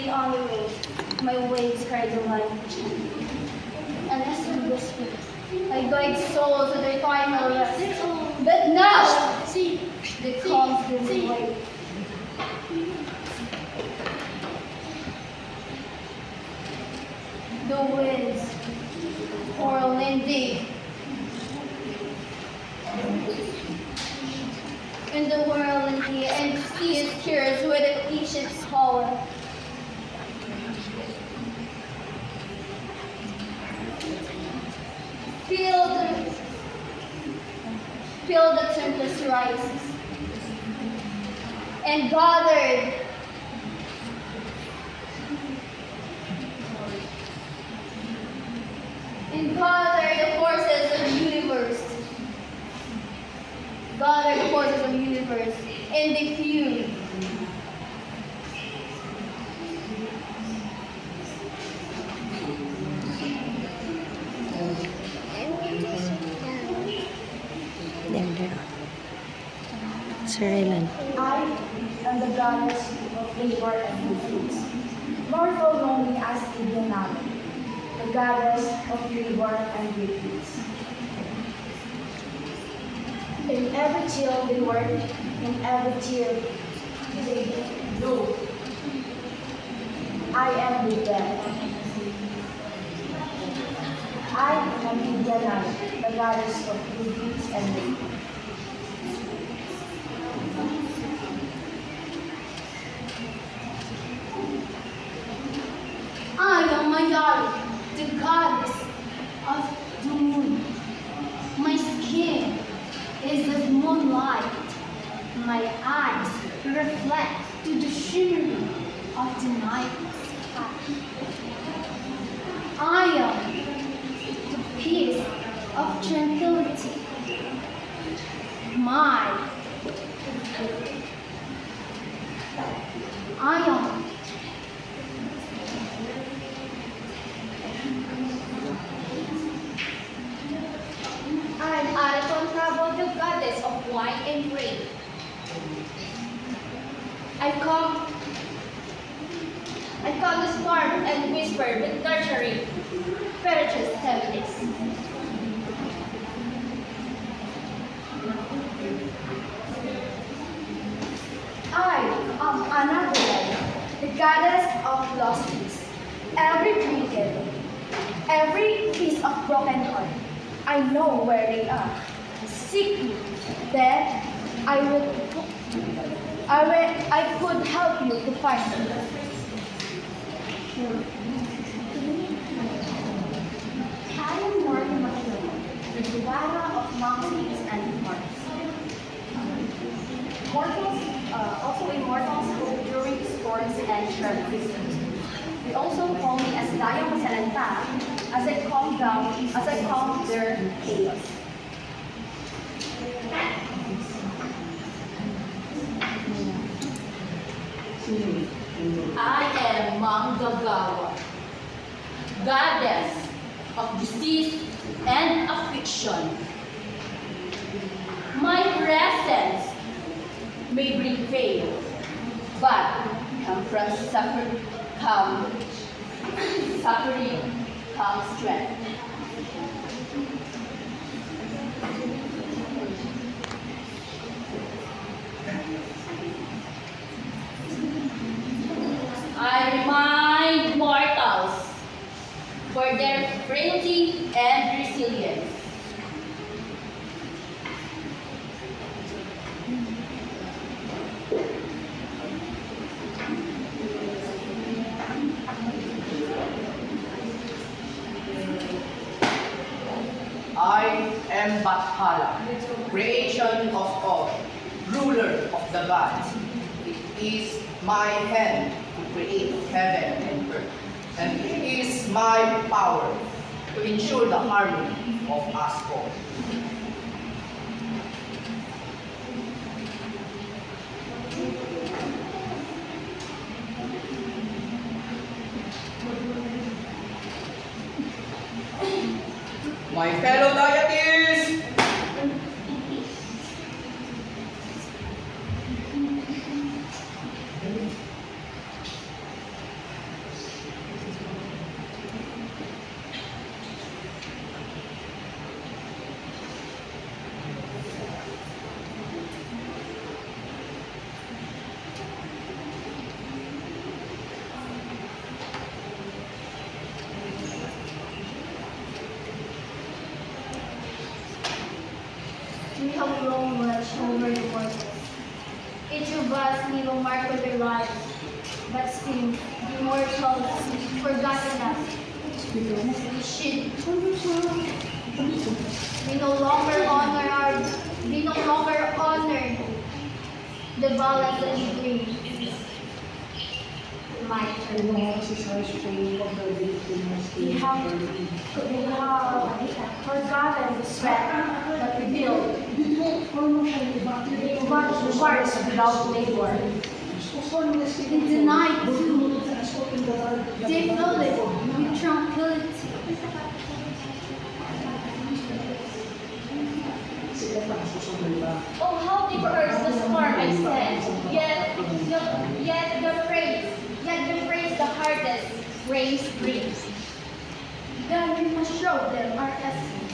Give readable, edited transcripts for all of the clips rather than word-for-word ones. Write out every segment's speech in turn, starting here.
the only way. My waves carry the light. And as we whisper, I guide souls to their final rest. But now, the calms give way. The winds whirl indeed. In the whirling sea, and sea is curious with each its power. Feel the tempest rises, and gathered the forces of the universe. Gather the forces of the universe, and they fume. There. Sir Rylan. I am the goddess of labor and good fruits. Mortal know me as Idionami, the goddess of labor and good fruits. In every chill they work, in every chill they do. I am with them. I am Idionami, the goddess of good fruits and labor. I am Mayari, the goddess of the moon. My skin is as moonlight. My eyes reflect to the shimmering of the night sky. I am the peace of tranquility. I am I'm Araton Prabhu, the goddess of wine and rain. I come to storm and whisper with nurturing, ferocious heaviness. I am Anagaya, the goddess of lost peace. Every trinket, every piece of broken heart, I know where they are. Seek me, then I could help you to find them. I am Morgan Makino, the Duwara of mountains and forests. Also immortals hope during storms and shards. They also call me as Daya Masalanta as I calm their chaos. I am Manggagawa, goddess of disease and affliction. My presence may bring pain, but from suffering comes strength. I remind mortals for their frailty and resilience. I am Bathala, creation of all, ruler of the gods. It is my hand to create heaven and earth, and it is my power to ensure the harmony of us all. My fellow deities, have long watch over the waters. Each of us leave a mark on their lives, but still, the immortals forgotten us. We no longer honor the balance that we bring. My turn. We have forgotten the sweat that we build. We watch the wars without labor. In the night, they fill it with tranquility. Oh, how deep hurts the storm I stand, yet the phrase the hardest race brings. Then we must show them our essence.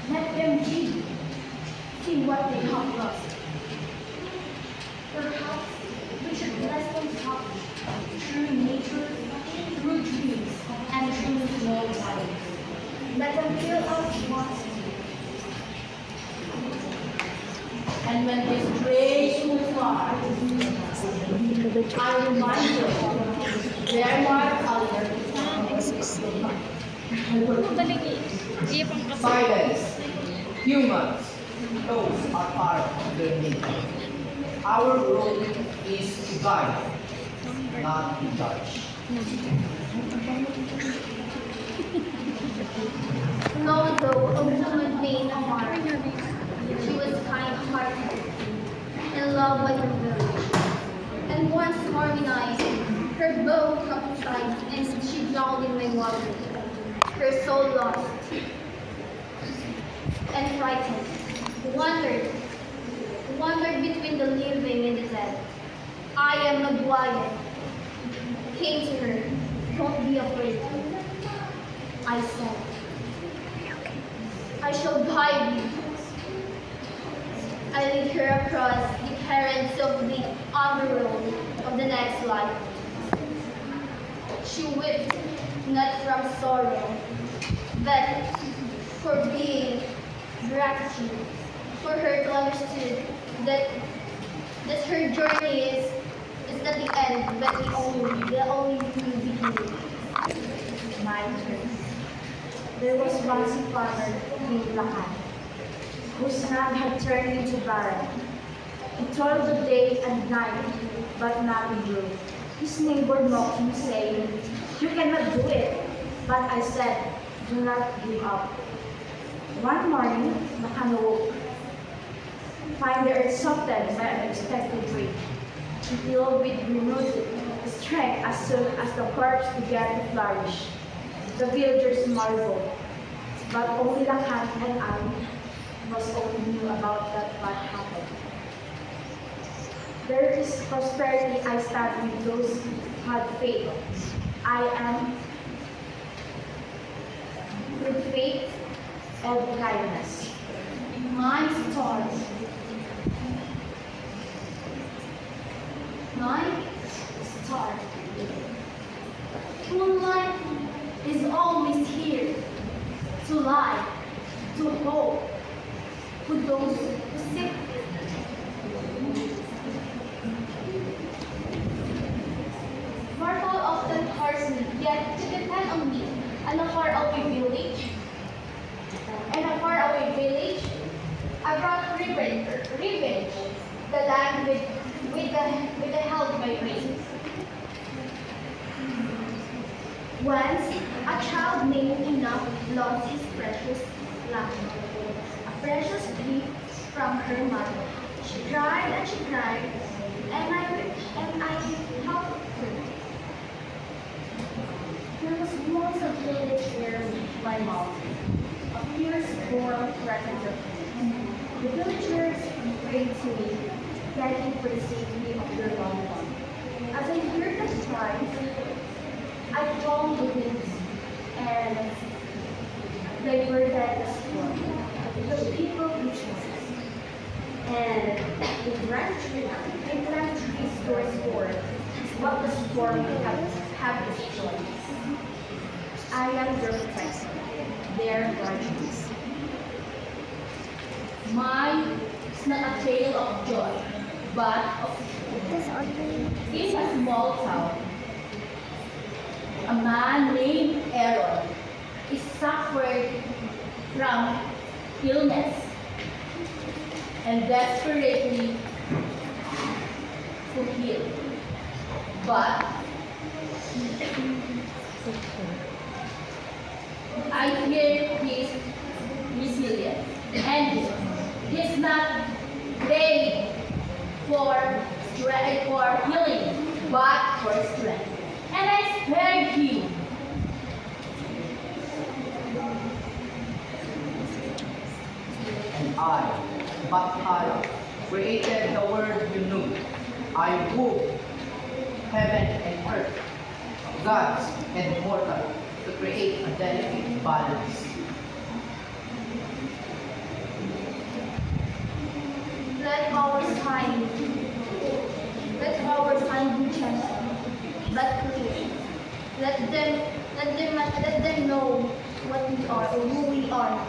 Let them see what they have lost. Perhaps we should bless them softly through nature, through dreams, and through small lives. Let them feel us once. And when this grace will far, I remind you, there mark other. Silence. Humans. Those are part of their nature. Our role is to guide, not to judge. Long ago, a woman named Amara. She was kind-hearted and loved by her village. And one stormy night, her boat capsized and she drowned in my water. Her soul lost and frightened, wandered between the living and the dead. I am Maguire. Came to her, don't be afraid. I said, I shall guide you. I lead her across the currents of the underworld of the next life. She wept not from sorrow, but for being gratitude, for her to understand that her journey is not the end, but the only new beginning. My turn. There was once a farmer named Lahan, whose land had turned into barren. He toiled the day and night, but nothing grew. His neighbor mocked him, saying, "You cannot do it." But I said, "Do not give up." One morning, Lahan awoke, find the earth softened by an unexpected rain. He filled with renewed strength as soon as the crops began to flourish. The villagers marveled, but only Lakan and I was only knew about that what happened. There is prosperity I stand with those who had faith. I am with faith and kindness. My stars. My star. Moonlight is always here to light, to hope, for those who seek it. Mortal often hurts me, yet to depend on me, and a faraway village. I brought revenge, the land with the held by race. Once, a child named Enoch lost his precious lamb, a precious gift from her mother. She cried, and I helped her. There was once a village near my mountain. A fierce storm threatened the place. The villagers prayed to me, begging for the safety of their loved one. As I heard the cries, I calmed the winds and diverted the storm. The people rejoiced, and the branch restores forth what the storm have destroyed. I am their protector, their guardians. My is not a tale of joy, but of in a small town. A man named Aaron is suffered from illness and desperately to heal. But I hear he's resilient and he's not praying for healing, but for strength. And I spared him. And I, Bathala, created the world you knew. I wove heaven and earth, gods and mortal, to create a delicate balance. Let our sign be gentle, but clear. Let them know what we are or who we are.